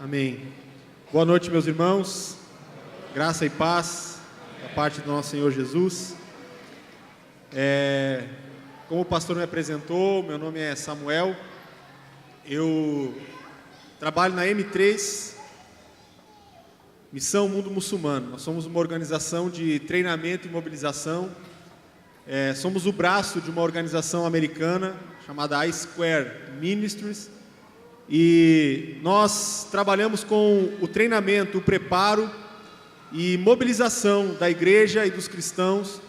Amém. Boa noite, meus irmãos. Graça e paz da parte do nosso Senhor Jesus. Como o pastor me apresentou, meu nome é Samuel. Eu trabalho na M3, Missão Mundo Muçulmano. Nós somos uma organização de treinamento e mobilização. Somos o braço de uma organização americana chamada I-Square Ministries. E nós trabalhamos com o treinamento, o preparo e mobilização da igreja e dos cristãos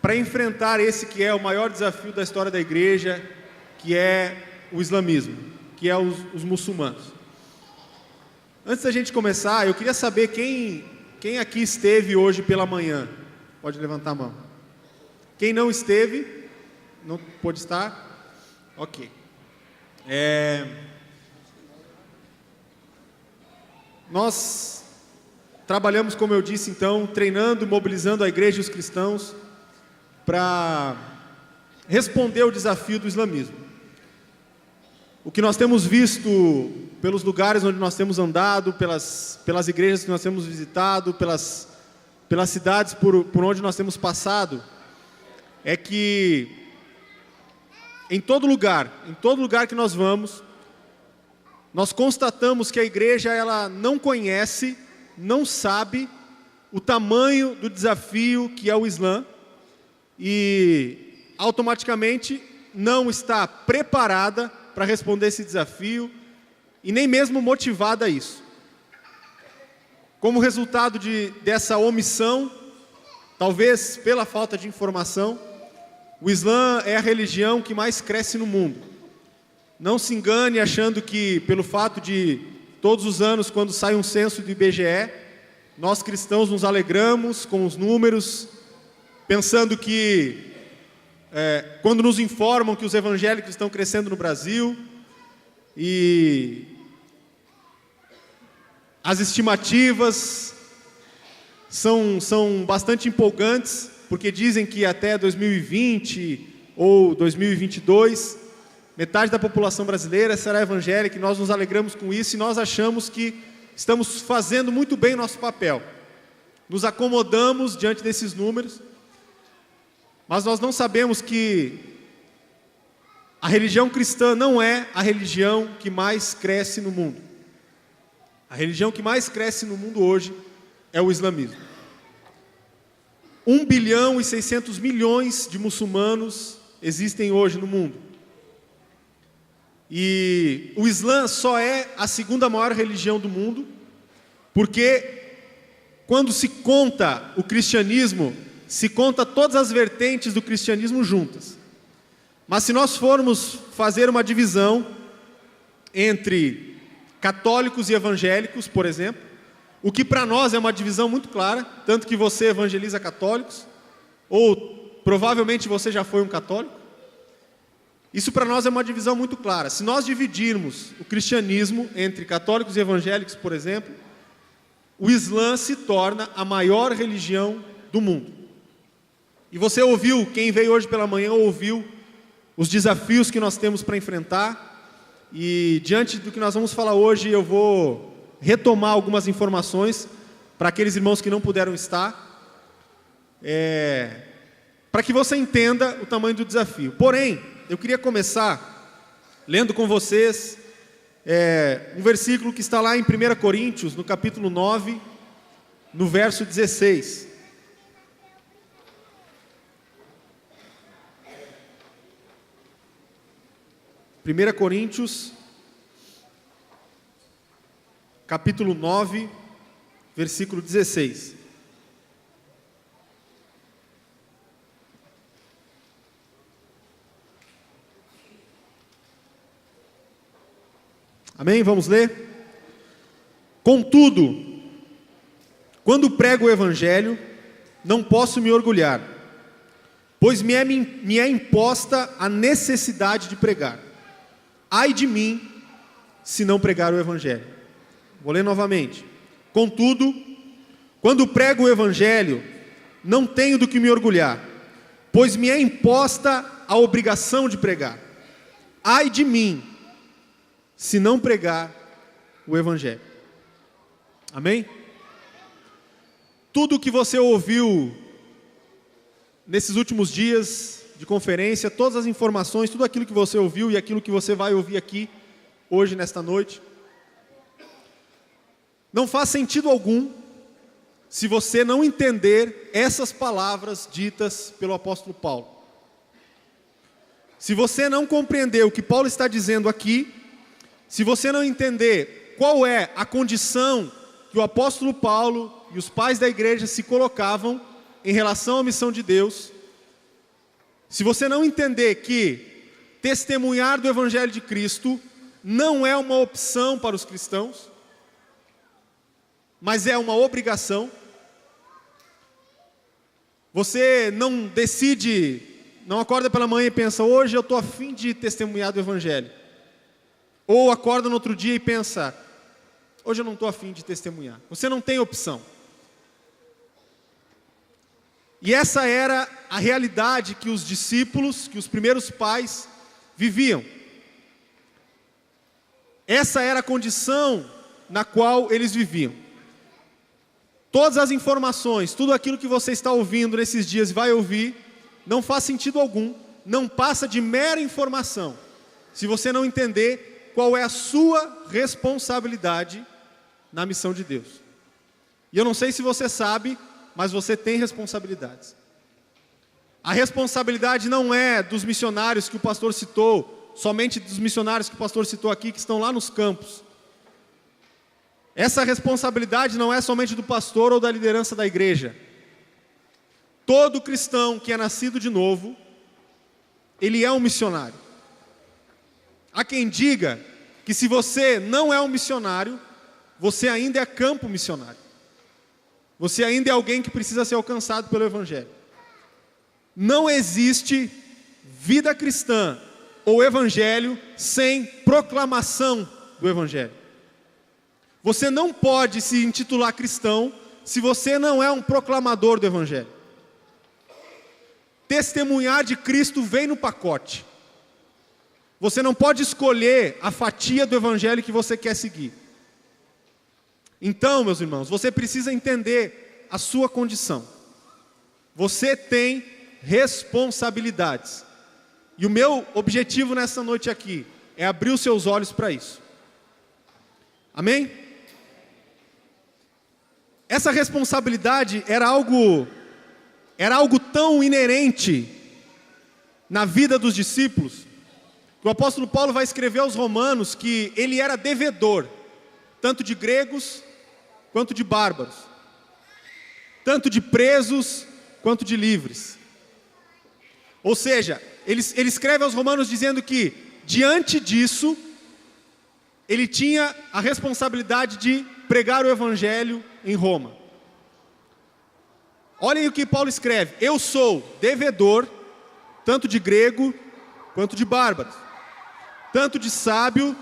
para enfrentar esse que é o maior desafio da história da igreja, que é o islamismo, que é os muçulmanos. Antes da gente começar, eu queria saber quem aqui esteve hoje pela manhã. Pode levantar a mão. Quem não esteve, não pôde estar? Ok. Nós trabalhamos, como eu disse então, treinando, mobilizando a igreja e os cristãos para responder ao desafio do islamismo. O que nós temos visto pelos lugares onde nós temos andado, pelas igrejas que nós temos visitado, pelas cidades por onde nós temos passado, é que em todo lugar que nós vamos, nós constatamos que a igreja ela não conhece, não sabe o tamanho do desafio que é o Islã e automaticamente não está preparada para responder esse desafio e nem mesmo motivada a isso. Como resultado dessa omissão, talvez pela falta de informação, o Islã é a religião que mais cresce no mundo. Não se engane achando que, pelo fato de todos os anos, quando sai um censo do IBGE, nós cristãos nos alegramos com os números, pensando que, quando nos informam que os evangélicos estão crescendo no Brasil, e as estimativas são bastante empolgantes, porque dizem que até 2020 ou 2022... metade da população brasileira será evangélica e nós nos alegramos com isso e nós achamos que estamos fazendo muito bem o nosso papel. Nos acomodamos diante desses números, mas nós não sabemos que a religião cristã não é a religião que mais cresce no mundo. A religião que mais cresce no mundo hoje é o islamismo. 1 bilhão e 600 milhões de muçulmanos existem hoje no mundo. E o Islã só é a segunda maior religião do mundo, porque quando se conta o cristianismo, se conta todas as vertentes do cristianismo juntas. Mas se nós formos fazer uma divisão entre católicos e evangélicos, por exemplo, o que para nós é uma divisão muito clara, tanto que você evangeliza católicos, ou provavelmente você já foi um católico, isso para nós é uma divisão muito clara. Se nós dividirmos o cristianismo entre católicos e evangélicos, por exemplo, o Islã se torna a maior religião do mundo. E você ouviu, quem veio hoje pela manhã ouviu os desafios que nós temos para enfrentar. E diante do que nós vamos falar hoje, eu vou retomar algumas informações para aqueles irmãos que não puderam estar, para que você entenda o tamanho do desafio. Porém, eu queria começar lendo com vocês um versículo que está lá em 1 Coríntios, no capítulo 9, no verso 16. Primeira Coríntios, capítulo 9, versículo 16. Amém? Vamos ler? Contudo, quando prego o evangelho, não posso me orgulhar, pois me é imposta a necessidade de pregar. Ai de mim, se não pregar o evangelho. Vou ler novamente. Contudo, quando prego o evangelho, não tenho do que me orgulhar, pois me é imposta a obrigação de pregar. Ai de mim, se não pregar o evangelho. Amém? Tudo o que você ouviu nesses últimos dias de conferência, todas as informações, tudo aquilo que você ouviu e aquilo que você vai ouvir aqui hoje, nesta noite, não faz sentido algum se você não entender essas palavras ditas pelo apóstolo Paulo. Se você não compreender o que Paulo está dizendo aqui, se você não entender qual é a condição que o apóstolo Paulo e os pais da igreja se colocavam em relação à missão de Deus, se você não entender que testemunhar do Evangelho de Cristo não é uma opção para os cristãos, mas é uma obrigação, você não decide, não acorda pela manhã e pensa, hoje eu estou a fim de testemunhar do Evangelho. Ou acorda no outro dia e pensa, hoje eu não estou a fim de testemunhar. Você não tem opção. E essa era a realidade que os discípulos, que os primeiros pais viviam. Essa era a condição na qual eles viviam. Todas as informações, tudo aquilo que você está ouvindo nesses dias e vai ouvir, não faz sentido algum, não passa de mera informação, se você não entender qual é a sua responsabilidade na missão de Deus. E eu não sei se você sabe, mas você tem responsabilidades. A responsabilidade não é dos missionários que o pastor citou, somente dos missionários que o pastor citou aqui, que estão lá nos campos. Essa responsabilidade não é somente do pastor ou da liderança da igreja. Todo cristão que é nascido de novo, ele é um missionário. Há quem diga que se você não é um missionário, você ainda é campo missionário. Você ainda é alguém que precisa ser alcançado pelo Evangelho. Não existe vida cristã ou Evangelho sem proclamação do Evangelho. Você não pode se intitular cristão se você não é um proclamador do Evangelho. Testemunhar de Cristo vem no pacote. Você não pode escolher a fatia do Evangelho que você quer seguir. Então, meus irmãos, você precisa entender a sua condição. Você tem responsabilidades. E o meu objetivo nessa noite aqui é abrir os seus olhos para isso. Amém? Essa responsabilidade era algo tão inerente na vida dos discípulos, que o apóstolo Paulo vai escrever aos romanos que ele era devedor, tanto de gregos quanto de bárbaros, tanto de presos quanto de livres. Ou seja, ele escreve aos romanos dizendo que, diante disso, ele tinha a responsabilidade de pregar o evangelho em Roma. Olhem o que Paulo escreve: eu sou devedor, tanto de grego quanto de bárbaros, tanto de sábio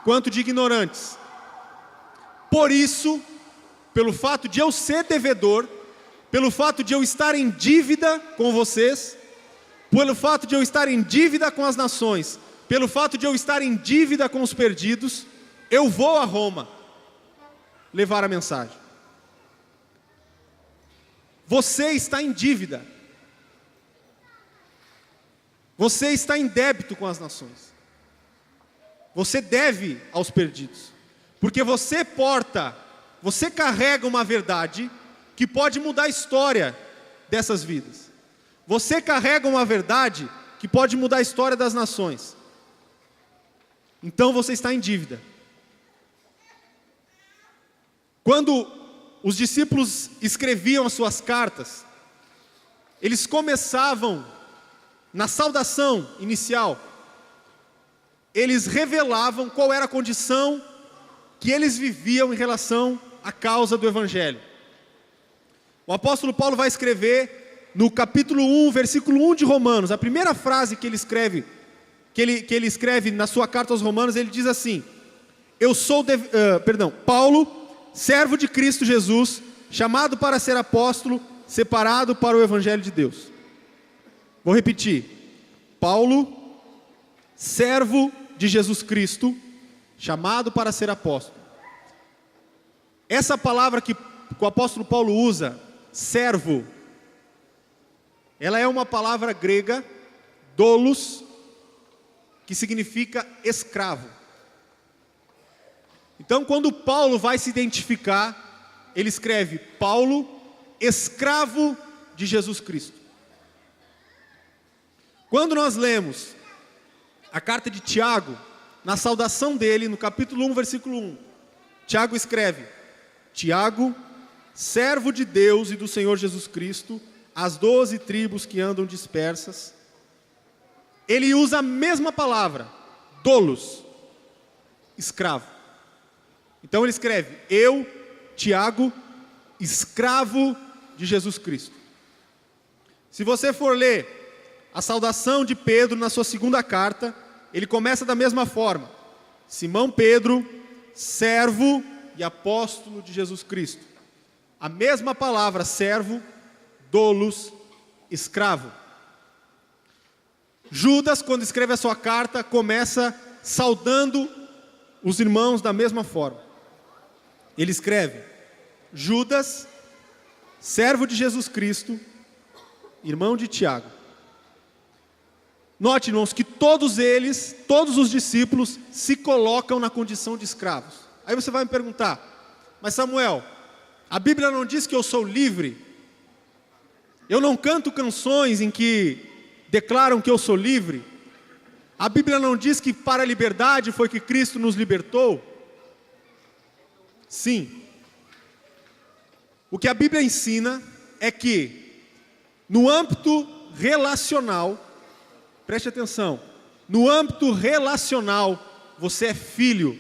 quanto de ignorantes. Por isso, pelo fato de eu ser devedor, pelo fato de eu estar em dívida com vocês, pelo fato de eu estar em dívida com as nações, pelo fato de eu estar em dívida com os perdidos, eu vou a Roma levar a mensagem. Você está em dívida. Você está em débito com as nações. Você deve aos perdidos. Porque você carrega uma verdade que pode mudar a história dessas vidas. Você carrega uma verdade que pode mudar a história das nações. Então você está em dívida. Quando os discípulos escreviam as suas cartas, eles começavam na saudação inicial, eles revelavam qual era a condição que eles viviam em relação à causa do Evangelho. O apóstolo Paulo vai escrever no capítulo 1, versículo 1 de Romanos, a primeira frase que ele escreve, que ele escreve na sua carta aos Romanos, ele diz assim: Paulo, servo de Cristo Jesus, chamado para ser apóstolo, separado para o Evangelho de Deus. Vou repetir: Paulo, servo de Jesus Cristo, chamado para ser apóstolo. Essa palavra que o apóstolo Paulo usa, servo, ela é uma palavra grega, doulos, que significa escravo. Então, quando Paulo vai se identificar, ele escreve: Paulo, escravo de Jesus Cristo. Quando nós lemos a carta de Tiago, na saudação dele, no capítulo 1, versículo 1, Tiago escreve: Tiago, servo de Deus e do Senhor Jesus Cristo, as 12 tribos que andam dispersas. Ele usa a mesma palavra, doulos, escravo. Então ele escreve: eu, Tiago, escravo de Jesus Cristo. Se você for ler a saudação de Pedro na sua segunda carta, ele começa da mesma forma: Simão Pedro, servo e apóstolo de Jesus Cristo. A mesma palavra, servo, doulos, escravo. Judas, quando escreve a sua carta, começa saudando os irmãos da mesma forma. Ele escreve: Judas, servo de Jesus Cristo, irmão de Tiago. Note, irmãos, que todos eles, todos os discípulos, se colocam na condição de escravos. Aí você vai me perguntar: mas Samuel, a Bíblia não diz que eu sou livre? Eu não canto canções em que declaram que eu sou livre? A Bíblia não diz que para a liberdade foi que Cristo nos libertou? Sim. O que a Bíblia ensina é que, no âmbito relacional, preste atenção, no âmbito relacional, você é filho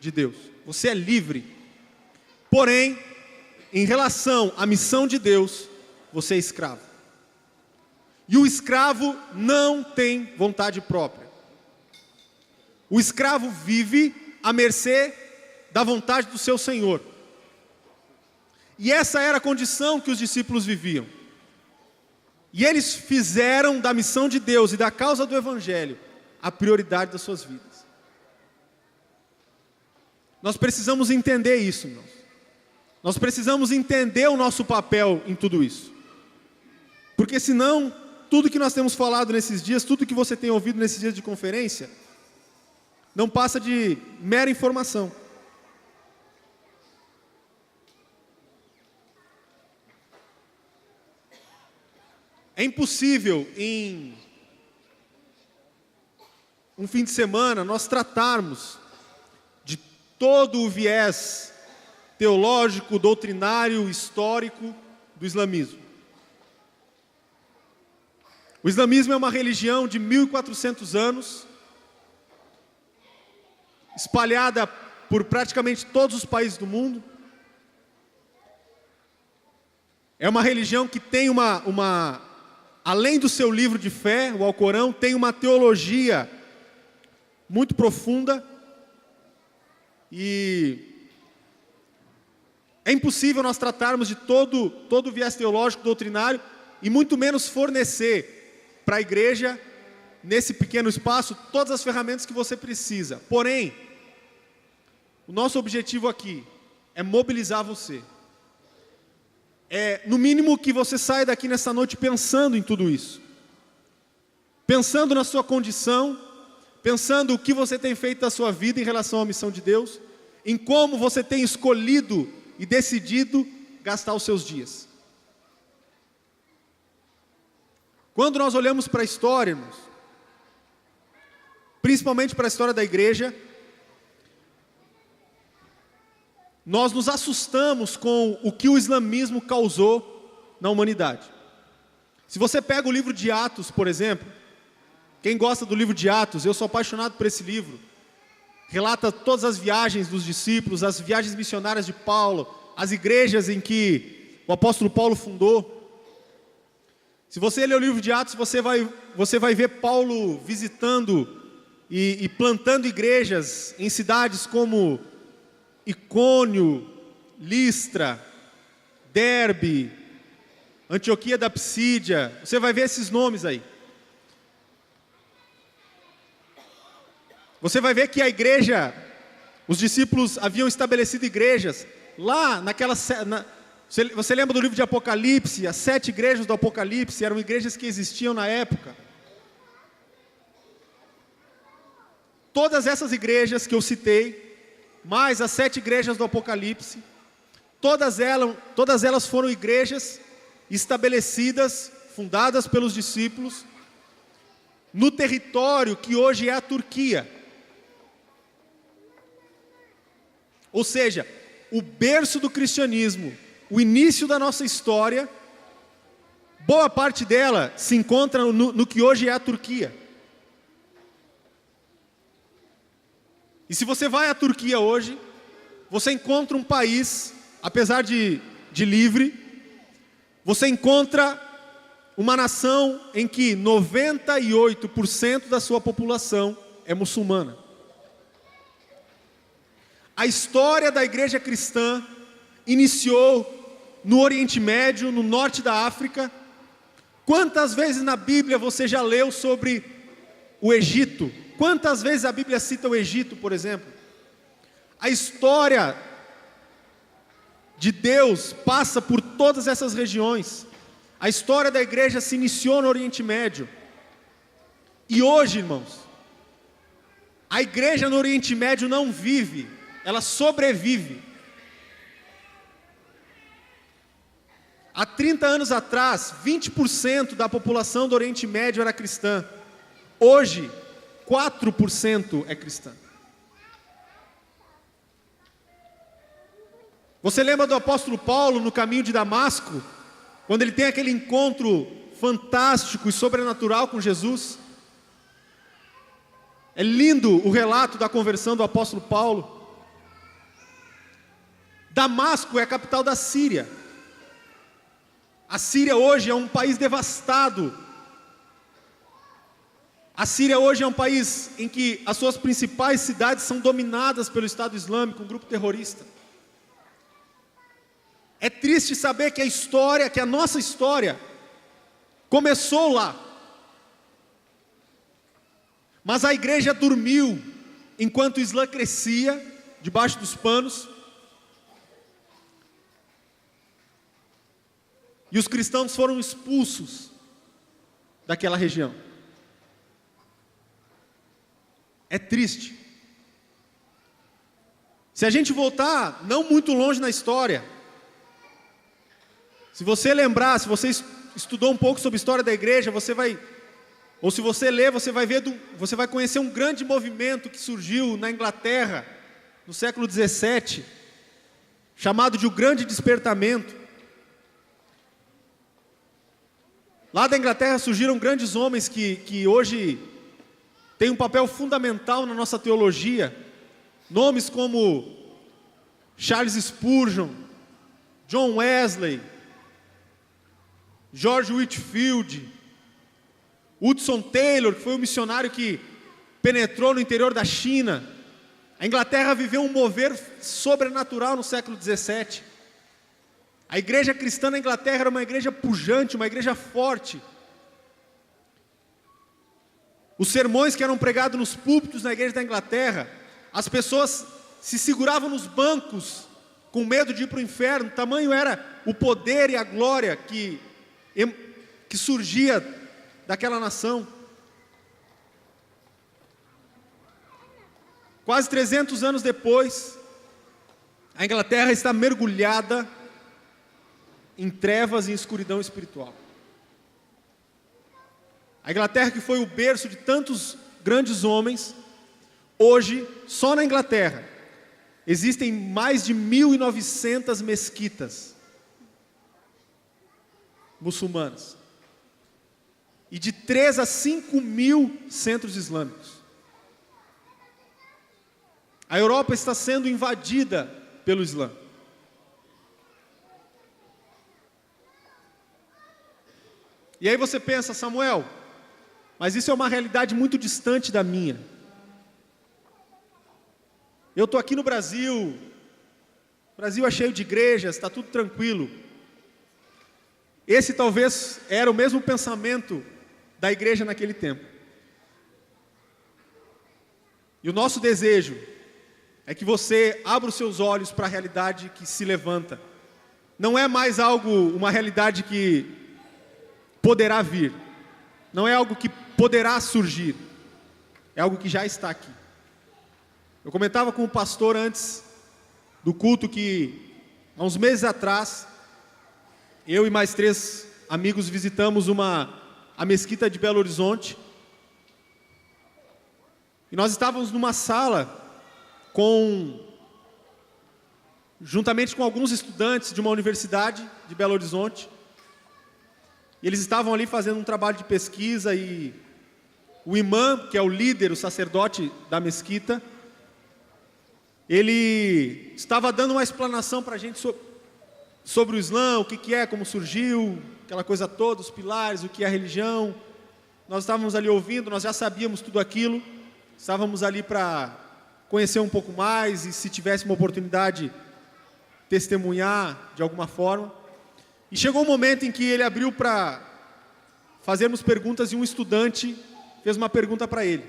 de Deus, você é livre. Porém, em relação à missão de Deus, você é escravo. E o escravo não tem vontade própria. O escravo vive à mercê da vontade do seu Senhor. E essa era a condição que os discípulos viviam. E eles fizeram da missão de Deus e da causa do Evangelho a prioridade das suas vidas. Nós precisamos entender isso, irmãos. Nós precisamos entender o nosso papel em tudo isso. Porque senão, tudo que nós temos falado nesses dias, tudo que você tem ouvido nesses dias de conferência, não passa de mera informação. É impossível em um fim de semana nós tratarmos de todo o viés teológico, doutrinário, histórico do islamismo. O islamismo é uma religião de 1400 anos, espalhada por praticamente todos os países do mundo. É uma religião que tem além do seu livro de fé, o Alcorão, tem uma teologia muito profunda. E é impossível nós tratarmos de todo o viés teológico, doutrinário, e muito menos fornecer para a igreja, nesse pequeno espaço, todas as ferramentas que você precisa. Porém, o nosso objetivo aqui é mobilizar você. No mínimo que você saia daqui nessa noite pensando em tudo isso. Pensando na sua condição, pensando o que você tem feito da sua vida em relação à missão de Deus, em como você tem escolhido e decidido gastar os seus dias. Quando nós olhamos para a história, irmãos, principalmente para a história da igreja, nós nos assustamos com o que o islamismo causou na humanidade. Se você pega o livro de Atos, por exemplo, quem gosta do livro de Atos, eu sou apaixonado por esse livro, relata todas as viagens dos discípulos, as viagens missionárias de Paulo, as igrejas em que o apóstolo Paulo fundou. Se você ler o livro de Atos, você vai ver Paulo visitando e plantando igrejas em cidades como Icônio, Listra, Derbe, Antioquia da Psídia. Você vai ver esses nomes aí. Você vai ver que a igreja, os discípulos haviam estabelecido igrejas lá você lembra do livro de Apocalipse? As 7 igrejas do Apocalipse eram igrejas que existiam na época. Todas essas igrejas que eu citei, mais as 7 igrejas do Apocalipse, todas elas foram igrejas estabelecidas, fundadas pelos discípulos, no território que hoje é a Turquia. Ou seja, o berço do cristianismo, o início da nossa história, boa parte dela se encontra no que hoje é a Turquia. E se você vai à Turquia hoje, você encontra um país, apesar de livre, você encontra uma nação em que 98% da sua população é muçulmana. A história da igreja cristã iniciou no Oriente Médio, no norte da África. Quantas vezes na Bíblia você já leu sobre o Egito? Quantas vezes a Bíblia cita o Egito, por exemplo? A história de Deus passa por todas essas regiões. A história da igreja se iniciou no Oriente Médio. E hoje, irmãos, a igreja no Oriente Médio não vive, ela sobrevive. Há 30 anos atrás, 20% da população do Oriente Médio era cristã. Hoje, 4% é cristã. Você lembra do apóstolo Paulo no caminho de Damasco? Quando ele tem aquele encontro fantástico e sobrenatural com Jesus? É lindo o relato da conversão do apóstolo Paulo. Damasco é a capital da Síria. A Síria hoje é um país devastado. A Síria hoje é um país em que as suas principais cidades são dominadas pelo Estado Islâmico, um grupo terrorista. É triste saber que a nossa história começou lá. Mas a igreja dormiu enquanto o Islã crescia debaixo dos panos. E os cristãos foram expulsos daquela região. É triste. Se a gente voltar não muito longe na história, se você lembrar, se você estudou um pouco sobre a história da igreja, ou se você ler, você vai conhecer um grande movimento que surgiu na Inglaterra, no século 17, chamado de o Grande Despertamento. Lá da Inglaterra surgiram grandes homens que hoje têm um papel fundamental na nossa teologia. Nomes como Charles Spurgeon, John Wesley, George Whitefield, Hudson Taylor, que foi um missionário que penetrou no interior da China. A Inglaterra viveu um mover sobrenatural no século 17. A igreja cristã na Inglaterra era uma igreja pujante, uma igreja forte. Os sermões que eram pregados nos púlpitos na igreja da Inglaterra, as pessoas se seguravam nos bancos com medo de ir para o inferno. Tamanho era o poder e a glória que surgia daquela nação. Quase 300 anos depois, a Inglaterra está mergulhada em trevas e em escuridão espiritual. A Inglaterra, que foi o berço de tantos grandes homens, hoje, só na Inglaterra, existem mais de 1.900 mesquitas muçulmanas e de 3 a 5 mil centros islâmicos. A Europa está sendo invadida pelo Islã. E aí você pensa, Samuel, mas isso é uma realidade muito distante da minha. Eu estou aqui no Brasil, o Brasil é cheio de igrejas, está tudo tranquilo. Esse talvez era o mesmo pensamento da igreja naquele tempo. E o nosso desejo é que você abra os seus olhos para a realidade que se levanta. Não é mais uma realidade que poderá vir. Não é algo que poderá surgir. É algo que já está aqui. Eu comentava com o pastor antes do culto que, há uns meses atrás, eu e mais 3 amigos visitamos a mesquita de Belo Horizonte. E nós estávamos numa sala juntamente com alguns estudantes de uma universidade de Belo Horizonte. E eles estavam ali fazendo um trabalho de pesquisa e o imã, que é o líder, o sacerdote da mesquita, ele estava dando uma explanação para a gente sobre o Islã, o que é, como surgiu, aquela coisa toda, os pilares, o que é a religião. Nós estávamos ali ouvindo, nós já sabíamos tudo aquilo, estávamos ali para conhecer um pouco mais e, se tivesse uma oportunidade, testemunhar de alguma forma. E chegou um momento em que ele abriu para fazermos perguntas e um estudante fez uma pergunta para ele.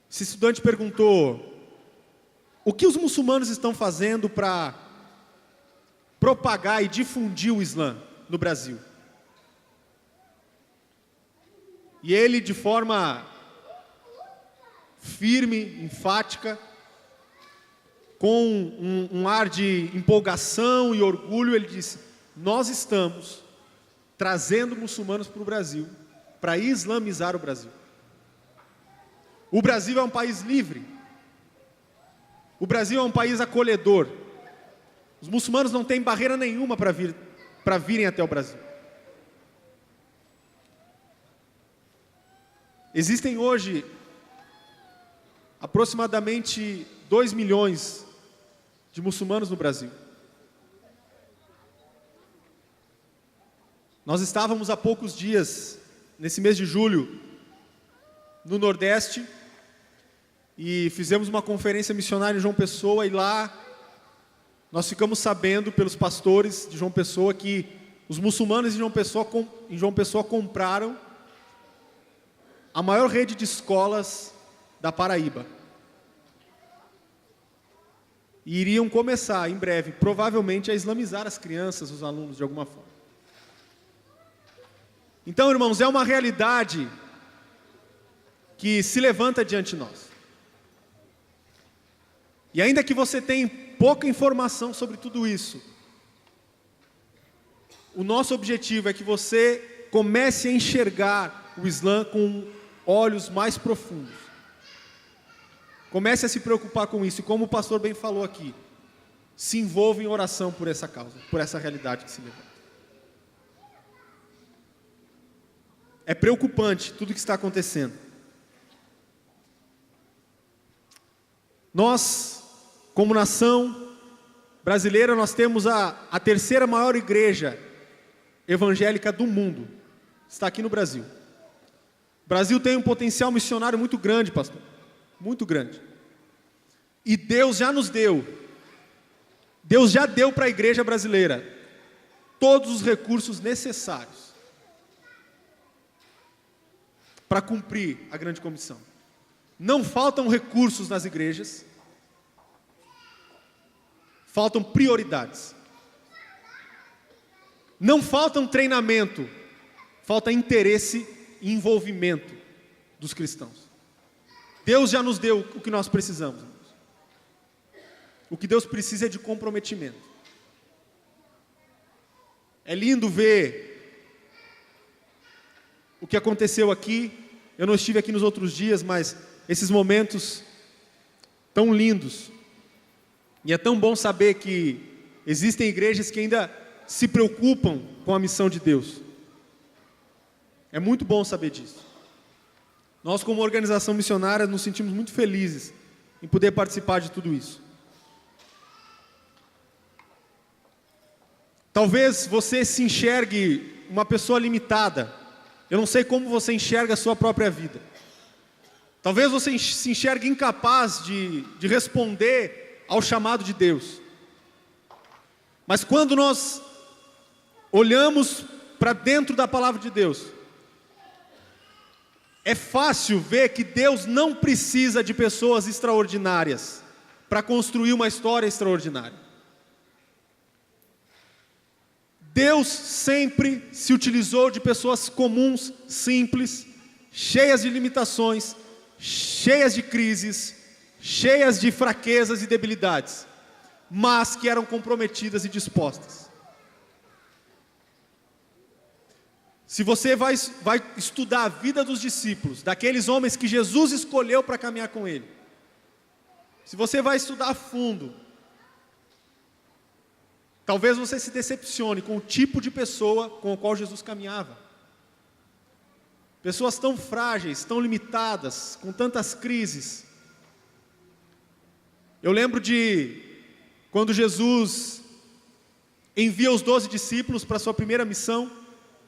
Esse estudante perguntou: o que os muçulmanos estão fazendo para propagar e difundir o Islã no Brasil? E ele, de forma firme, enfática, com um ar de empolgação e orgulho, ele disse: nós estamos trazendo muçulmanos para o Brasil, para islamizar o Brasil. O Brasil é um país livre. O Brasil é um país acolhedor. Os muçulmanos não têm barreira nenhuma para virem até o Brasil. Existem hoje aproximadamente 2 milhões de muçulmanos no Brasil. Nós estávamos há poucos dias, nesse mês de julho, no Nordeste, e fizemos uma conferência missionária em João Pessoa, e lá nós ficamos sabendo pelos pastores de João Pessoa que os muçulmanos em João Pessoa compraram a maior rede de escolas da Paraíba. E iriam começar em breve, provavelmente, a islamizar as crianças, os alunos, de alguma forma. Então, irmãos, é uma realidade que se levanta diante de nós. E ainda que você tenha pouca informação sobre tudo isso, o nosso objetivo é que você comece a enxergar o Islã com olhos mais profundos. Comece a se preocupar com isso, e como o pastor bem falou aqui, se envolva em oração por essa causa, por essa realidade que se levanta. É preocupante tudo o que está acontecendo. Nós, como nação brasileira, nós temos a 3ª maior igreja evangélica do mundo. Está aqui no Brasil. O Brasil tem um potencial missionário muito grande, pastor. Muito grande. E Deus já nos deu. Deus já deu para a igreja brasileira todos os recursos necessários para cumprir a grande comissão. Não faltam recursos nas igrejas, faltam prioridades. Não faltam treinamento, falta interesse e envolvimento dos cristãos. Deus já nos deu o que nós precisamos, irmãos. O que Deus precisa é de comprometimento. É lindo ver o que aconteceu aqui. Eu não estive aqui nos outros dias, mas esses momentos tão lindos. E é tão bom saber que existem igrejas que ainda se preocupam com a missão de Deus. É muito bom saber disso. Nós, como organização missionária, nos sentimos muito felizes em poder participar de tudo isso. Talvez você se enxergue uma pessoa limitada. Eu não sei como você enxerga a sua própria vida. Talvez você se enxergue incapaz de responder ao chamado de Deus. Mas quando nós olhamos para dentro da palavra de Deus, É fácil ver que Deus não precisa de pessoas extraordinárias para construir uma história extraordinária. Deus sempre se utilizou de pessoas comuns, simples, cheias de limitações, cheias de crises, cheias de fraquezas e debilidades, mas que eram comprometidas e dispostas. Se você vai estudar a vida dos discípulos, daqueles homens que Jesus escolheu para caminhar com Ele, se você vai estudar a fundo, talvez você se decepcione com o tipo de pessoa com o qual Jesus caminhava. Pessoas tão frágeis, tão limitadas, com tantas crises. Eu lembro de quando Jesus envia os 12 discípulos para a sua primeira missão,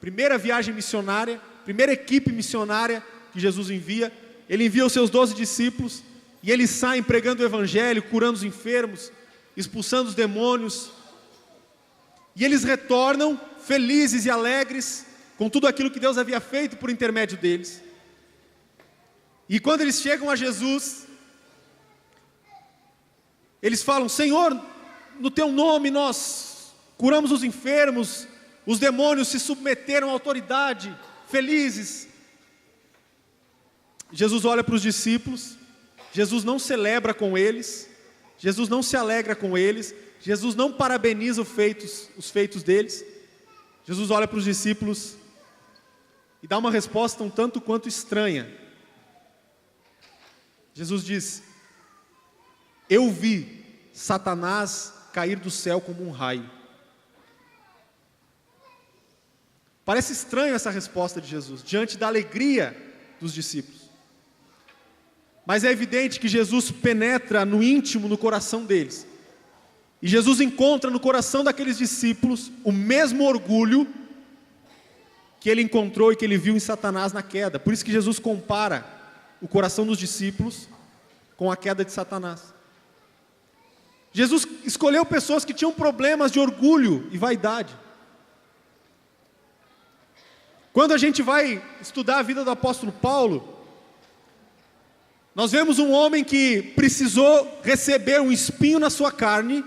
primeira viagem missionária, primeira equipe missionária que Jesus envia. Ele envia os seus 12 discípulos e eles saem pregando o evangelho, curando os enfermos, expulsando os demônios. E eles retornam felizes e alegres com tudo aquilo que Deus havia feito por intermédio deles. E quando eles chegam a Jesus, eles falam: Senhor, no teu nome nós curamos os enfermos, os demônios se submeteram à autoridade, felizes. Jesus olha para os discípulos, Jesus não celebra com eles, Jesus não se alegra com eles, Jesus não parabeniza os feitos deles. Jesus olha para os discípulos e dá uma resposta um tanto quanto estranha. Jesus diz: eu vi Satanás cair do céu como um raio. Parece estranho essa resposta de Jesus, diante da alegria dos discípulos. Mas é evidente que Jesus penetra no íntimo, no coração deles. E Jesus encontra no coração daqueles discípulos o mesmo orgulho que ele encontrou e que ele viu em Satanás na queda. Por isso que Jesus compara o coração dos discípulos com a queda de Satanás. Jesus escolheu pessoas que tinham problemas de orgulho e vaidade. Quando a gente vai estudar a vida do apóstolo Paulo, nós vemos um homem que precisou receber um espinho na sua carne,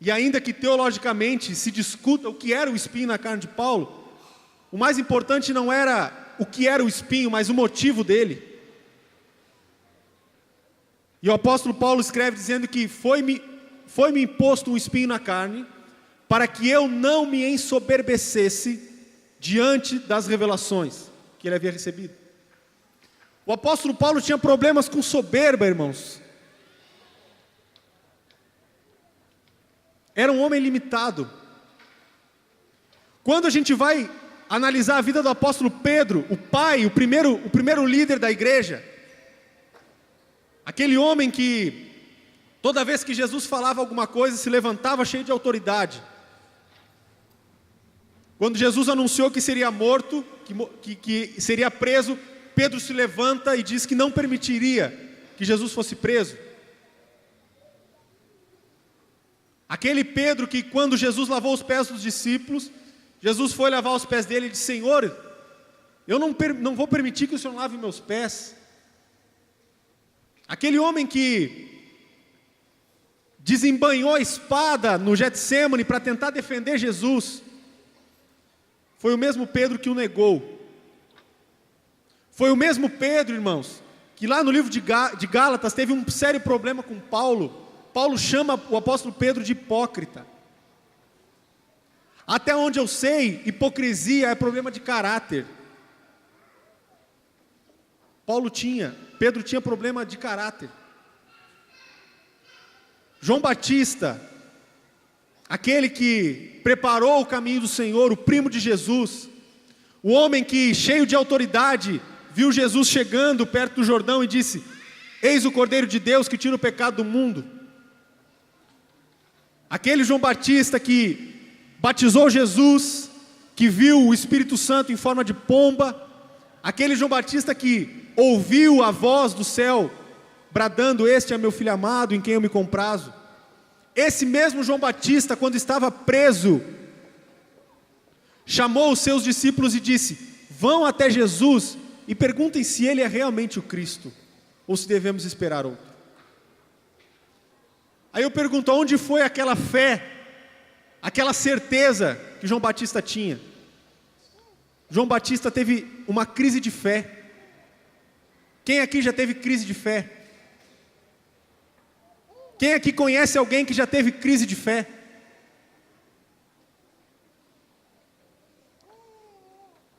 e ainda que teologicamente se discuta o que era o espinho na carne de Paulo, o mais importante não era o que era o espinho, mas o motivo dele. E o apóstolo Paulo escreve dizendo que foi-me imposto um espinho na carne, para que eu não me ensoberbecesse diante das revelações que ele havia recebido. O apóstolo Paulo tinha problemas com soberba, irmãos. Era um homem limitado. Quando a gente vai analisar a vida do apóstolo Pedro, o pai, o primeiro líder da igreja, aquele homem que toda vez que Jesus falava alguma coisa se levantava cheio de autoridade. Quando Jesus anunciou que seria morto, que seria preso, Pedro se levanta e diz que não permitiria que Jesus fosse preso. Aquele Pedro que quando Jesus lavou os pés dos discípulos, Jesus foi lavar os pés dele e disse: Senhor, eu não vou permitir que o Senhor lave meus pés. Aquele homem que desembainhou a espada no Getsemane para tentar defender Jesus, foi o mesmo Pedro que o negou. Foi o mesmo Pedro, irmãos, que lá no livro de Gálatas teve um sério problema com Paulo. Paulo chama o apóstolo Pedro de hipócrita. Até onde eu sei, hipocrisia é problema de caráter. Pedro tinha problema de caráter. João Batista, aquele que preparou o caminho do Senhor, o primo de Jesus, o homem que, cheio de autoridade, viu Jesus chegando perto do Jordão e disse: eis o Cordeiro de Deus que tira o pecado do mundo. Aquele João Batista que batizou Jesus, que viu o Espírito Santo em forma de pomba, aquele João Batista que ouviu a voz do céu, bradando: este é meu filho amado, em quem eu me comprazo. Esse mesmo João Batista, quando estava preso, chamou os seus discípulos e disse: vão até Jesus e perguntem se Ele é realmente o Cristo, ou se devemos esperar outro. Aí eu pergunto, onde foi aquela fé, aquela certeza que João Batista tinha? João Batista teve uma crise de fé. Quem aqui já teve crise de fé? Quem aqui conhece alguém que já teve crise de fé?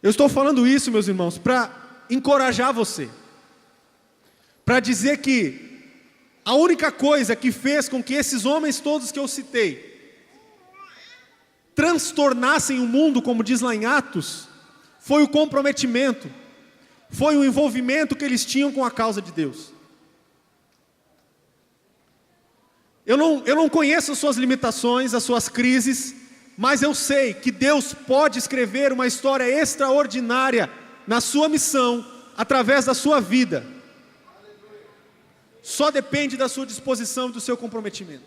Eu estou falando isso, meus irmãos, para encorajar você, para dizer que a única coisa que fez com que esses homens todos que eu citei transtornassem o mundo, como diz lá em Atos, foi o comprometimento, foi o envolvimento que eles tinham com a causa de Deus. Eu não conheço as suas limitações, as suas crises, mas eu sei que Deus pode escrever uma história extraordinária na sua missão, através da sua vida. Só depende da sua disposição e do seu comprometimento.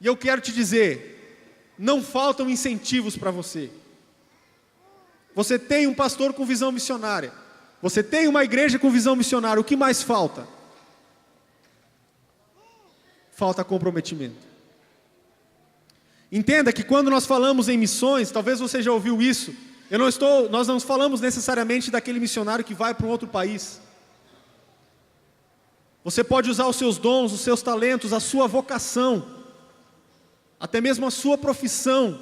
E eu quero te dizer, não faltam incentivos para você. Você tem um pastor com visão missionária, você tem uma igreja com visão missionária, o que mais falta? Falta comprometimento. Entenda que quando nós falamos em missões, talvez você já ouviu isso, nós não falamos necessariamente daquele missionário que vai para um outro país. Você pode usar os seus dons, os seus talentos, a sua vocação, até mesmo a sua profissão,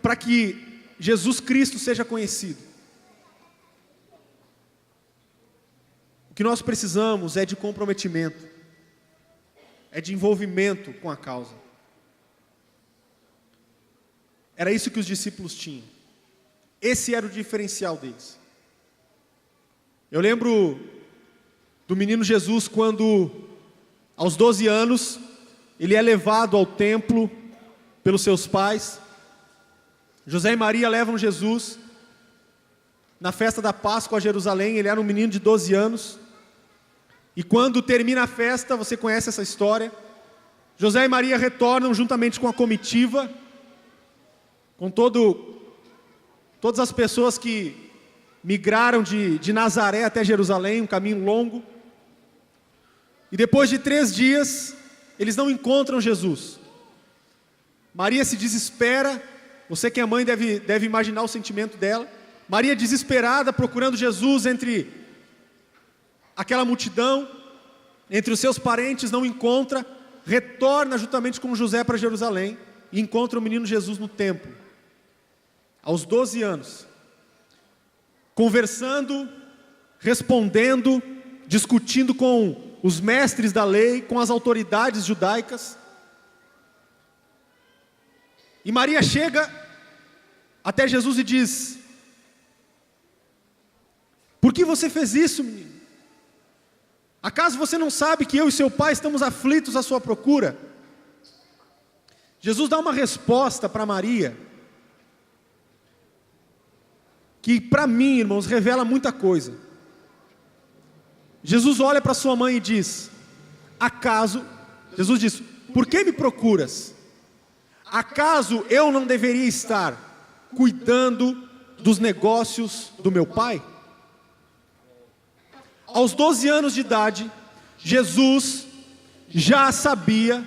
para que Jesus Cristo seja conhecido. O que nós precisamos é de comprometimento, é de envolvimento com a causa. Era isso que os discípulos tinham. Esse era o diferencial deles. Eu lembro do menino Jesus quando, aos 12 anos, ele é levado ao templo pelos seus pais. José e Maria levam Jesus na festa da Páscoa a Jerusalém. Ele era um menino de 12 anos. E quando termina a festa, você conhece essa história, José e Maria retornam juntamente com a comitiva, com todas as pessoas que migraram de Nazaré até Jerusalém, um caminho longo. E depois de 3 dias, eles não encontram Jesus. Maria se desespera, você que é mãe deve imaginar o sentimento dela. Maria desesperada, procurando Jesus entre aquela multidão, entre os seus parentes, não encontra, retorna juntamente com José para Jerusalém e encontra o menino Jesus no templo, aos 12 anos, conversando, respondendo, discutindo com os mestres da lei, com as autoridades judaicas. E Maria chega até Jesus e diz: por que você fez isso, menino? Acaso você não sabe que eu e seu pai estamos aflitos à sua procura? Jesus dá uma resposta para Maria, que para mim, irmãos, revela muita coisa. Jesus olha para sua mãe e diz: Jesus diz, por que me procuras? Acaso eu não deveria estar cuidando dos negócios do meu pai? Aos 12 anos de idade, Jesus já sabia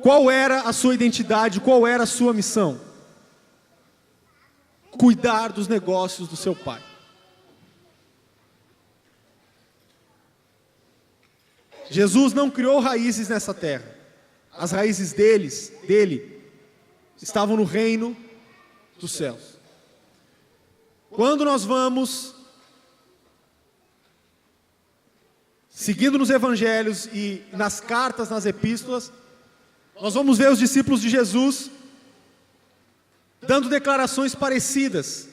qual era a sua identidade, qual era a sua missão: cuidar dos negócios do seu pai. Jesus não criou raízes nessa terra. As raízes dele, estavam no reino dos céus. Quando nós vamos seguindo nos evangelhos e nas cartas, nas epístolas, nós vamos ver os discípulos de Jesus dando declarações parecidas,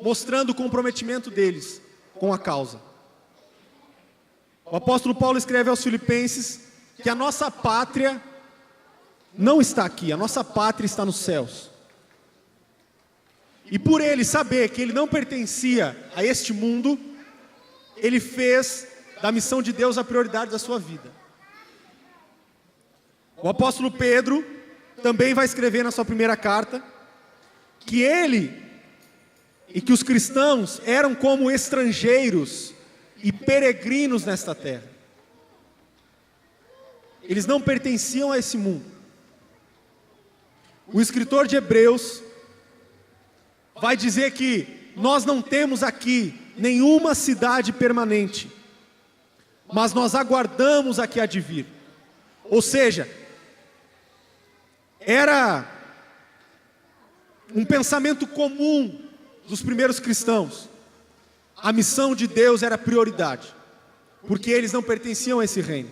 mostrando o comprometimento deles com a causa. O apóstolo Paulo escreve aos Filipenses que a nossa pátria não está aqui, a nossa pátria está nos céus. E por ele saber que ele não pertencia a este mundo, ele fez da missão de Deus a prioridade da sua vida. O apóstolo Pedro também vai escrever na sua primeira carta que ele e que os cristãos eram como estrangeiros e peregrinos nesta terra. Eles não pertenciam a esse mundo. O escritor de Hebreus vai dizer que nós não temos aqui nenhuma cidade permanente, mas nós aguardamos a que há de vir. Ou seja, era um pensamento comum dos primeiros cristãos. A missão de Deus era prioridade, porque eles não pertenciam a esse reino.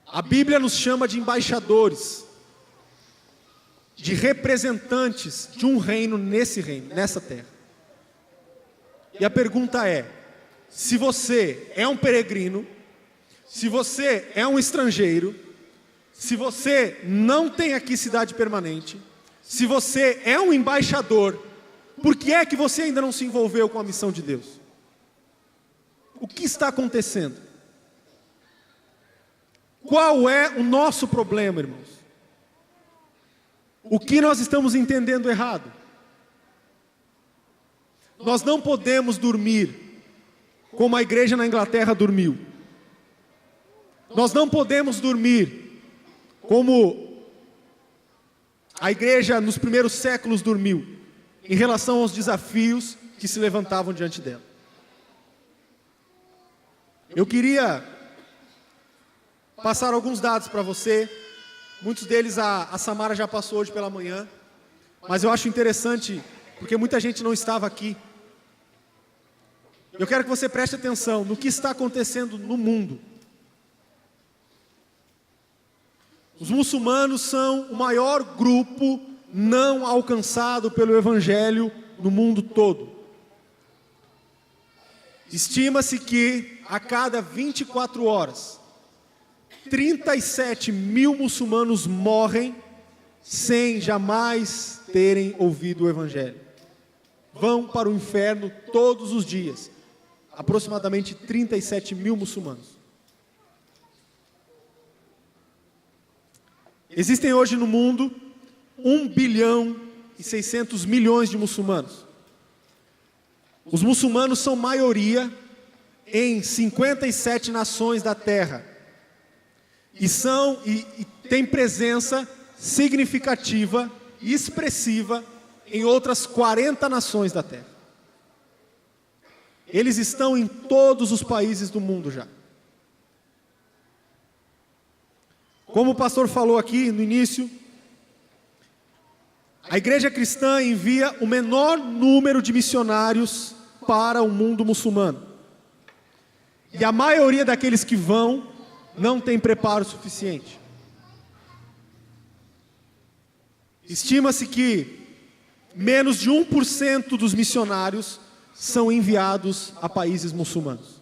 A Bíblia nos chama de embaixadores, de representantes de um reino nesse reino, nessa terra. E a pergunta é: se você é um peregrino, se você é um estrangeiro, se você não tem aqui cidade permanente, se você é um embaixador, por que é que você ainda não se envolveu com a missão de Deus? O que está acontecendo? Qual é o nosso problema, irmãos? O que nós estamos entendendo errado? Nós não podemos dormir como a igreja na Inglaterra dormiu. Nós não podemos dormir como a igreja nos primeiros séculos dormiu, em relação aos desafios que se levantavam diante dela. Eu queria passar alguns dados para você. Muitos deles a Samara já passou hoje pela manhã, mas eu acho interessante, porque muita gente não estava aqui. Eu quero que você preste atenção no que está acontecendo no mundo. Os muçulmanos são o maior grupo não alcançado pelo Evangelho no mundo todo. Estima-se que a cada 24 horas, 37 mil muçulmanos morrem sem jamais terem ouvido o Evangelho. Vão para o inferno todos os dias. Aproximadamente 37 mil muçulmanos. Existem hoje no mundo 1 bilhão e 600 milhões de muçulmanos. Os muçulmanos são maioria em 57 nações da terra. E têm presença significativa e expressiva em outras 40 nações da terra. Eles estão em todos os países do mundo já. Como o pastor falou aqui no início, a igreja cristã envia o menor número de missionários para o mundo muçulmano. E a maioria daqueles que vão não tem preparo suficiente. Estima-se que menos de 1% dos missionários são enviados a países muçulmanos.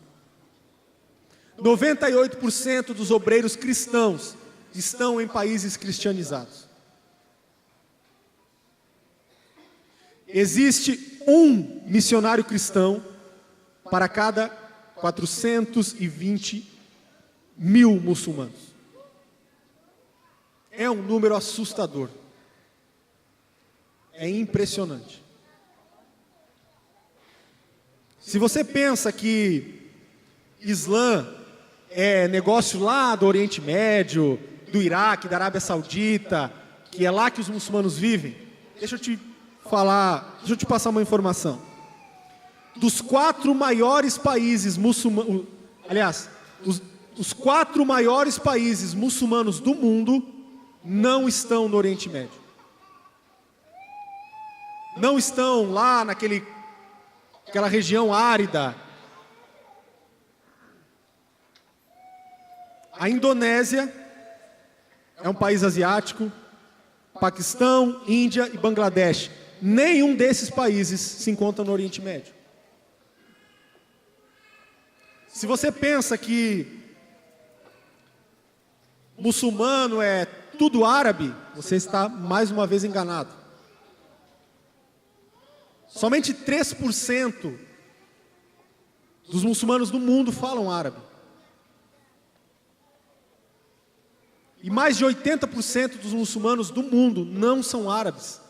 98% dos obreiros cristãos estão em países cristianizados. Existe um missionário cristão para cada 420 mil muçulmanos. É um número assustador. É impressionante. Se você pensa que Islã é negócio lá do Oriente Médio, do Iraque, da Arábia Saudita, que é lá que os muçulmanos vivem, deixa eu te passar uma informação. Dos 4 maiores países muçulmanos, aliás, os 4 maiores países muçulmanos do mundo não estão no Oriente Médio. Não estão lá naquela região árida. A Indonésia é um país asiático, Paquistão, Índia e Bangladesh. Nenhum desses países se encontra no Oriente Médio. Se você pensa que muçulmano é tudo árabe, você está mais uma vez enganado. Somente 3% dos muçulmanos do mundo falam árabe. E mais de 80% dos muçulmanos do mundo não são árabes.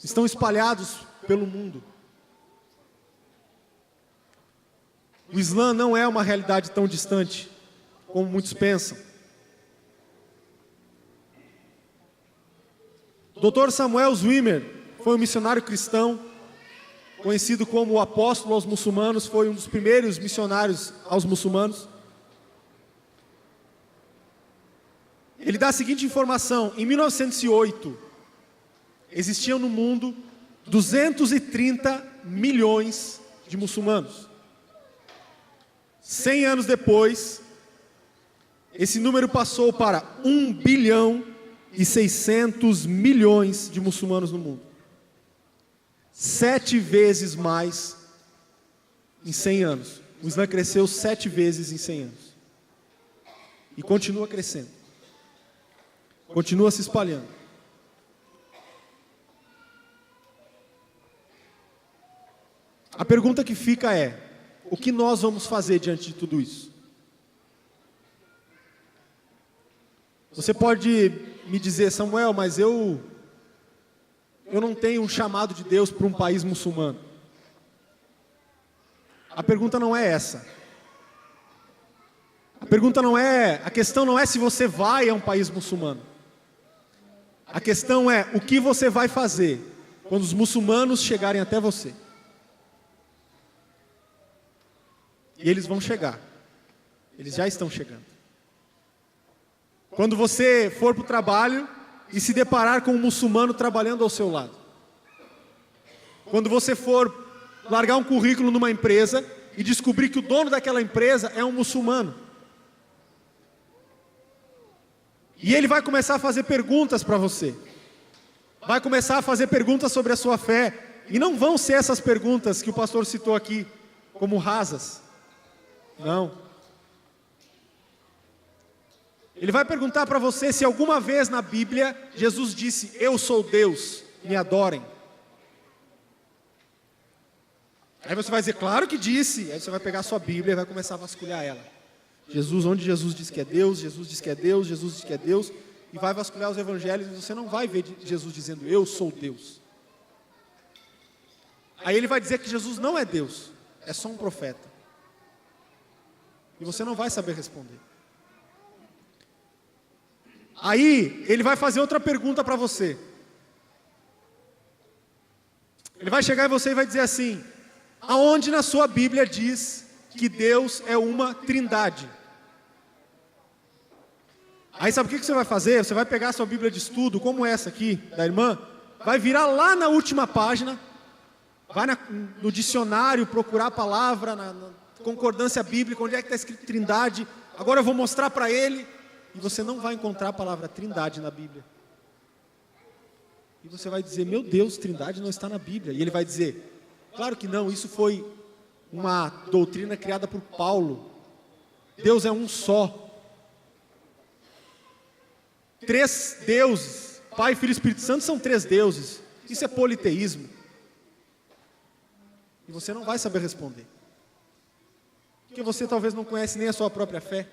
estão espalhados pelo mundo. O Islã não é uma realidade tão distante como muitos pensam. Dr. Samuel Zwimmer foi um missionário cristão, conhecido como o apóstolo aos muçulmanos, foi um dos primeiros missionários aos muçulmanos. Ele dá a seguinte informação: em 1908, existiam no mundo 230 milhões de muçulmanos. 100 anos depois, esse número passou para 1 bilhão e 600 milhões de muçulmanos no mundo. 7 vezes mais em 100 anos. O Islã cresceu 7 vezes em 100 anos. E continua crescendo. Continua se espalhando. A pergunta que fica é: o que nós vamos fazer diante de tudo isso? Você pode me dizer: Samuel, mas eu não tenho um chamado de Deus para um país muçulmano. A pergunta não é essa. A questão não é se você vai a um país muçulmano. A questão é o que você vai fazer quando os muçulmanos chegarem até você. E eles vão chegar. Eles já estão chegando. Quando você for para o trabalho e se deparar com um muçulmano trabalhando ao seu lado. Quando você for largar um currículo numa empresa e descobrir que o dono daquela empresa é um muçulmano. E ele vai começar a fazer perguntas para você. Vai começar a fazer perguntas sobre a sua fé. E não vão ser essas perguntas que o pastor citou aqui como rasas. Não. Ele vai perguntar para você se alguma vez na Bíblia Jesus disse: eu sou Deus, me adorem. Aí você vai dizer: claro que disse. Aí você vai pegar a sua Bíblia e vai começar a vasculhar ela. Onde Jesus diz que é Deus, Jesus diz que é Deus, Jesus diz que é Deus. E vai vasculhar os evangelhos e você não vai ver Jesus dizendo: eu sou Deus. Aí ele vai dizer que Jesus não é Deus, é só um profeta. E você não vai saber responder. Aí ele vai fazer outra pergunta para você. Ele vai chegar em você e vai dizer assim: aonde na sua Bíblia diz que Deus é uma trindade? Aí sabe o que você vai fazer? Você vai pegar a sua Bíblia de estudo, como essa aqui, da irmã, vai virar lá na última página, vai no dicionário procurar a palavra, na concordância bíblica, onde é que está escrito trindade. Agora eu vou mostrar para ele. E você não vai encontrar a palavra trindade na Bíblia. E você vai dizer: meu Deus, trindade não está na Bíblia. E ele vai dizer: claro que não, isso foi uma doutrina criada por Paulo. Deus é um só. 3 deuses, Pai, Filho e Espírito Santo são 3 deuses. Isso é politeísmo. E você não vai saber responder. Porque você talvez não conhece nem a sua própria fé.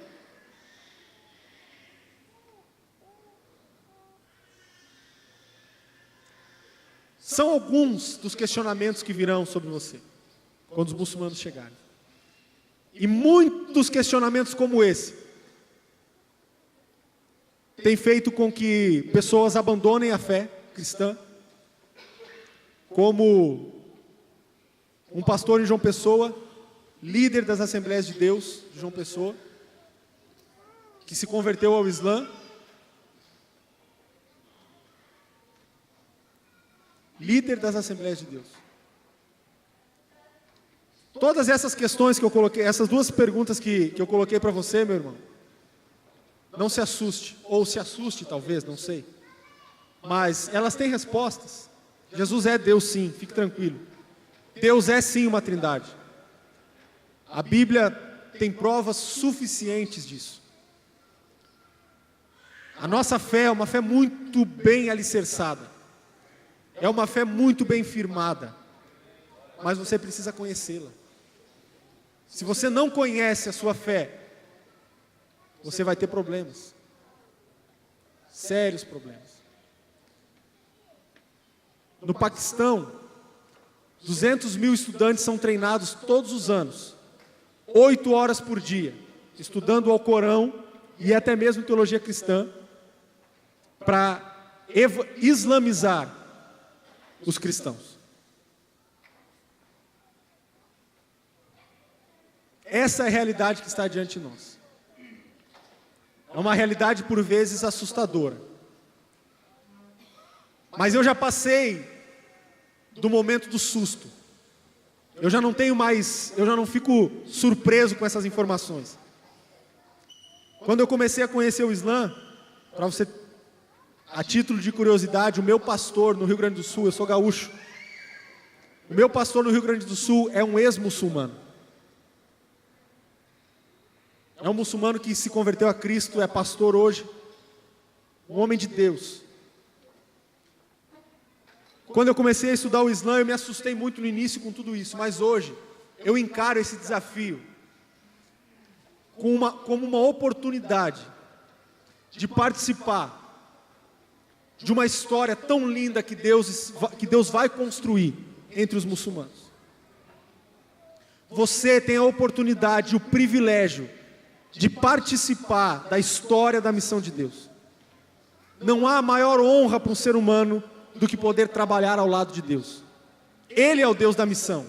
São alguns dos questionamentos que virão sobre você quando os muçulmanos chegarem. E muitos questionamentos como esse têm feito com que pessoas abandonem a fé cristã, como um pastor em João Pessoa, líder das Assembleias de Deus de João Pessoa, que se converteu ao Islã. Líder das Assembleias de Deus. Todas essas questões que eu coloquei, essas 2 perguntas que eu coloquei para você, meu irmão, não se assuste, ou se assuste talvez, não sei, mas elas têm respostas. Jesus é Deus sim, fique tranquilo. Deus é sim uma trindade. A Bíblia tem provas suficientes disso. A nossa fé é uma fé muito bem alicerçada. É uma fé muito bem firmada, mas você precisa conhecê-la. Se você não conhece a sua fé, você vai ter problemas, sérios problemas. No Paquistão, 200 mil estudantes são treinados todos os anos, 8 horas por dia, estudando o Alcorão e até mesmo teologia cristã, para islamizar os cristãos. Essa é a realidade que está diante de nós. É uma realidade por vezes assustadora. Mas eu já passei do momento do susto. Eu já não fico surpreso com essas informações. Quando eu comecei a conhecer o Islã, para você, a título de curiosidade, o meu pastor no Rio Grande do Sul, eu sou gaúcho, o meu pastor no Rio Grande do Sul é um ex-muçulmano. É um muçulmano que se converteu a Cristo, é pastor hoje, um homem de Deus. Quando eu comecei a estudar o Islã, eu me assustei muito no início com tudo isso, mas hoje eu encaro esse desafio como uma oportunidade de participar de uma história tão linda que Deus vai construir entre os muçulmanos. Você tem a oportunidade, o privilégio de participar da história da missão de Deus. Não há maior honra para um ser humano do que poder trabalhar ao lado de Deus. Ele é o Deus da missão.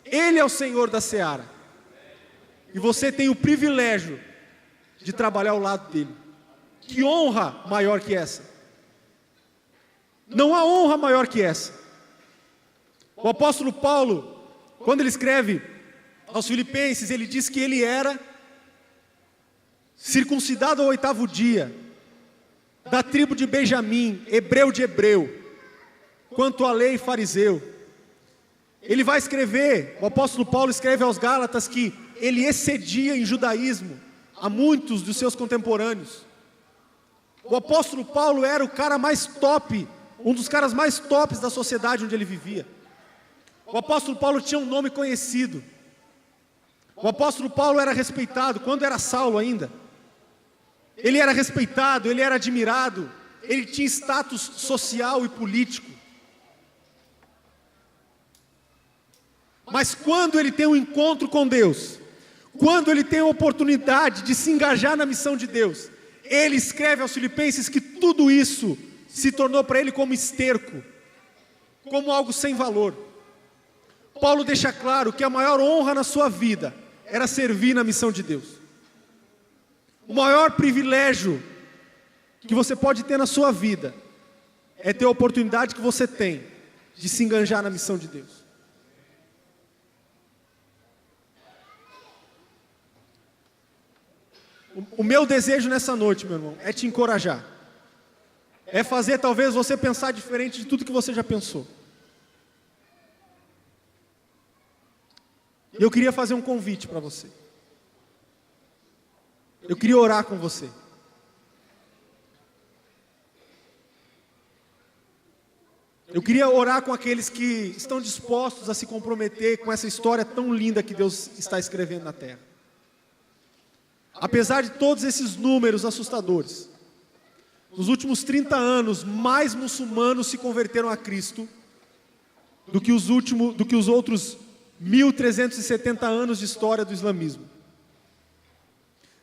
Ele é o Senhor da seara. E você tem o privilégio de trabalhar ao lado dele. Que honra maior que essa? Não há honra maior que essa. O apóstolo Paulo, quando ele escreve aos Filipenses, ele diz que ele era circuncidado ao 8º dia, da tribo de Benjamim, hebreu de hebreu, quanto à lei, fariseu. Ele vai escrever, o apóstolo Paulo escreve aos Gálatas que ele excedia em judaísmo a muitos dos seus contemporâneos. O apóstolo Paulo era o cara mais top, um dos caras mais tops da sociedade onde ele vivia. O apóstolo Paulo tinha um nome conhecido. O apóstolo Paulo era respeitado, quando era Saulo ainda. Ele era respeitado, ele era admirado, ele tinha status social e político. Mas quando ele tem um encontro com Deus, quando ele tem a oportunidade de se engajar na missão de Deus, ele escreve aos Filipenses que tudo isso se tornou para ele como esterco, como algo sem valor. Paulo deixa claro que a maior honra na sua vida era servir na missão de Deus. O maior privilégio que você pode ter na sua vida é ter a oportunidade que você tem de se engajar na missão de Deus. O meu desejo nessa noite, meu irmão, é te encorajar. É fazer talvez você pensar diferente de tudo que você já pensou. E eu queria fazer um convite para você. Eu queria orar com você. Eu queria orar com aqueles que estão dispostos a se comprometer com essa história tão linda que Deus está escrevendo na terra. Apesar de todos esses números assustadores, nos últimos 30 anos, mais muçulmanos se converteram a Cristo do que os outros 1.370 anos de história do islamismo.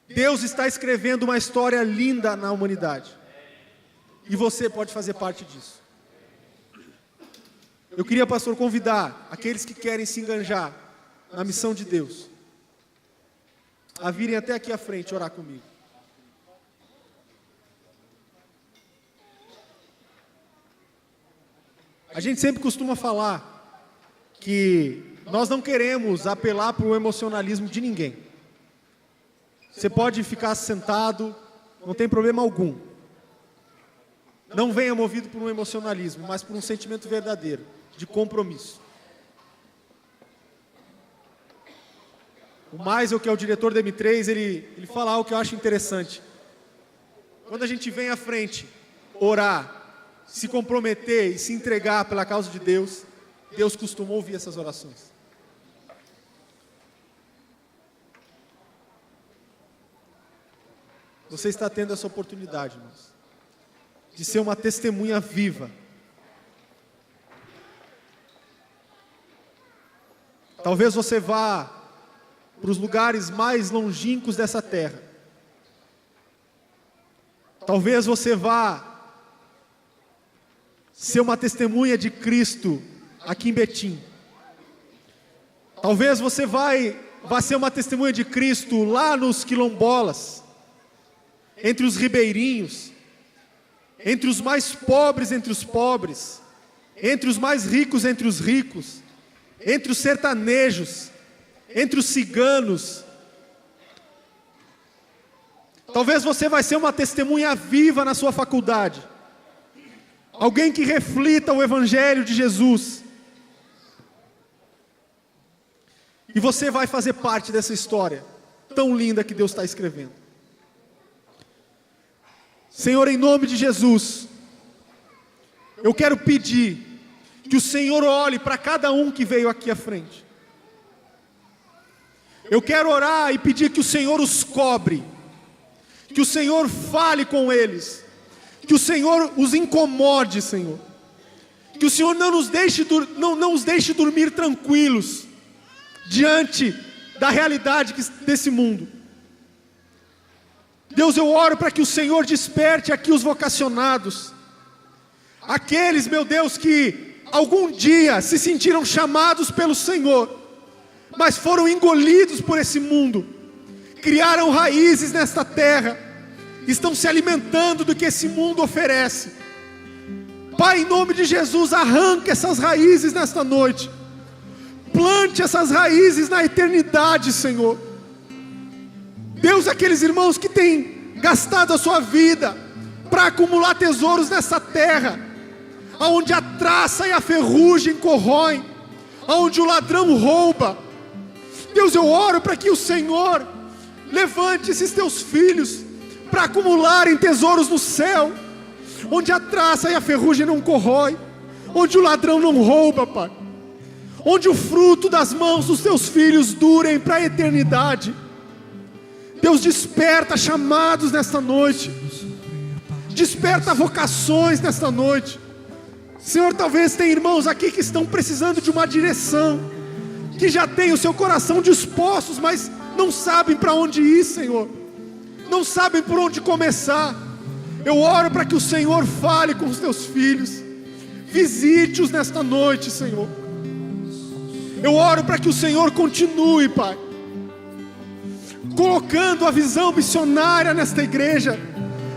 Deus está escrevendo uma história linda na humanidade. E você pode fazer parte disso. Eu queria, pastor, convidar aqueles que querem se engajar na missão de Deus a virem até aqui à frente orar comigo. A gente sempre costuma falar que nós não queremos apelar para o emocionalismo de ninguém. Você pode ficar sentado, não tem problema algum. Não venha movido por um emocionalismo, mas por um sentimento verdadeiro, de compromisso. O Maisel, que é o diretor da M3, ele fala algo que eu acho interessante. Quando a gente vem à frente, orar, se comprometer e se entregar pela causa de Deus, Deus costuma ouvir essas orações. Você está tendo essa oportunidade, irmãos, de ser uma testemunha viva Talvez você vá para os lugares mais longínquos dessa terra. Talvez você vá ser uma testemunha de Cristo aqui em Betim. Talvez você vá ser uma testemunha de Cristo lá nos quilombolas, entre os ribeirinhos, entre os mais pobres entre os pobres, entre os mais ricos entre os ricos, entre os sertanejos, entre os ciganos. Talvez você vai ser uma testemunha viva na sua faculdade, alguém que reflita o Evangelho de Jesus, e você vai fazer parte dessa história tão linda que Deus está escrevendo. Senhor, em nome de Jesus, eu quero pedir que o Senhor olhe para cada um que veio aqui à frente. Eu quero orar e pedir que o Senhor os cobre, que o Senhor fale com eles, que o Senhor os incomode, Senhor, que o Senhor não os deixe dormir tranquilos diante da realidade desse mundo. Deus, eu oro para que o Senhor desperte aqui os vocacionados, aqueles, meu Deus, que algum dia se sentiram chamados pelo Senhor, mas foram engolidos por esse mundo, criaram raízes nesta terra, estão se alimentando do que esse mundo oferece. Pai, em nome de Jesus, arranque essas raízes nesta noite, plante essas raízes na eternidade, Senhor. Deus, aqueles irmãos que têm gastado a sua vida para acumular tesouros nessa terra, onde a traça e a ferrugem corroem, onde o ladrão rouba, Deus, eu oro para que o Senhor levante esses teus filhos para acumularem tesouros no céu, onde a traça e a ferrugem não corrói, onde o ladrão não rouba, Pai, onde o fruto das mãos dos teus filhos durem para a eternidade. Deus, desperta chamados nesta noite, desperta vocações nesta noite. Senhor, talvez tem irmãos aqui que estão precisando de uma direção, que já têm o seu coração dispostos, mas não sabem para onde ir, Senhor, não sabem por onde começar. Eu oro para que o Senhor fale com os teus filhos, visite-os nesta noite, Senhor. Eu oro para que o Senhor continue, Pai, colocando a visão missionária nesta igreja,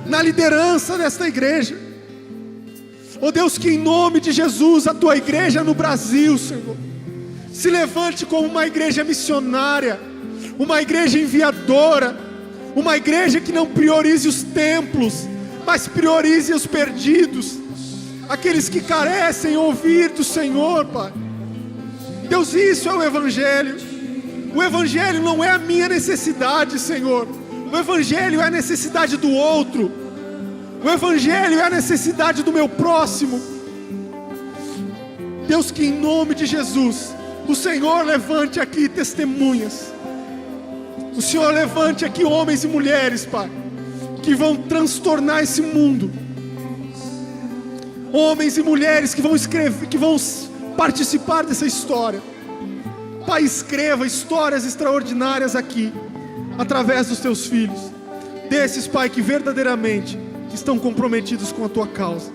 na liderança desta igreja. Oh Deus, que em nome de Jesus a tua igreja no Brasil, Senhor, se levante como uma igreja missionária, uma igreja enviadora, uma igreja que não priorize os templos, mas priorize os perdidos, aqueles que carecem ouvir do Senhor, Pai. Deus, isso é o Evangelho. O Evangelho não é a minha necessidade, Senhor. O Evangelho é a necessidade do outro. O Evangelho é a necessidade do meu próximo. Deus, que em nome de Jesus o Senhor levante aqui testemunhas. O Senhor levante aqui homens e mulheres, Pai, que vão transtornar esse mundo. Homens e mulheres que vão escrever, que vão participar dessa história. Pai, escreva histórias extraordinárias aqui, através dos teus filhos, desses, Pai, que verdadeiramente estão comprometidos com a tua causa.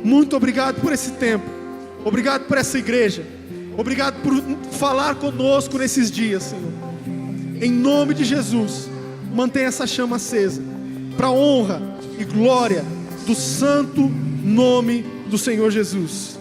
Muito obrigado por esse tempo, obrigado por essa igreja, obrigado por falar conosco nesses dias, Senhor. Em nome de Jesus, mantenha essa chama acesa, para a honra e glória do santo nome do Senhor Jesus.